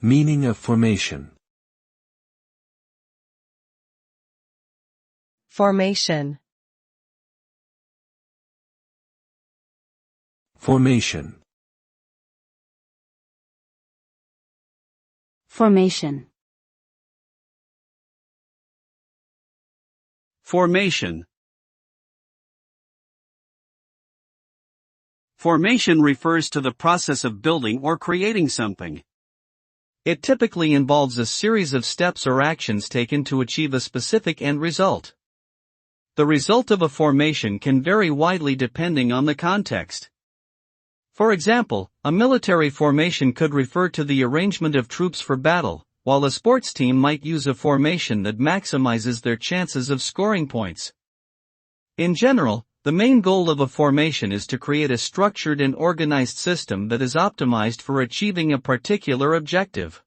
Meaning of formation. Formation. Formation. Formation. Formation. Formation refers to the process of building or creating something. It typically involves a series of steps or actions taken to achieve a specific end result. The result of a formation can vary widely depending on the context. For example, a military formation could refer to the arrangement of troops for battle, while a sports team might use a formation that maximizes their chances of scoring points. In general, the main goal of a formation is to create a structured and organized system that is optimized for achieving a particular objective.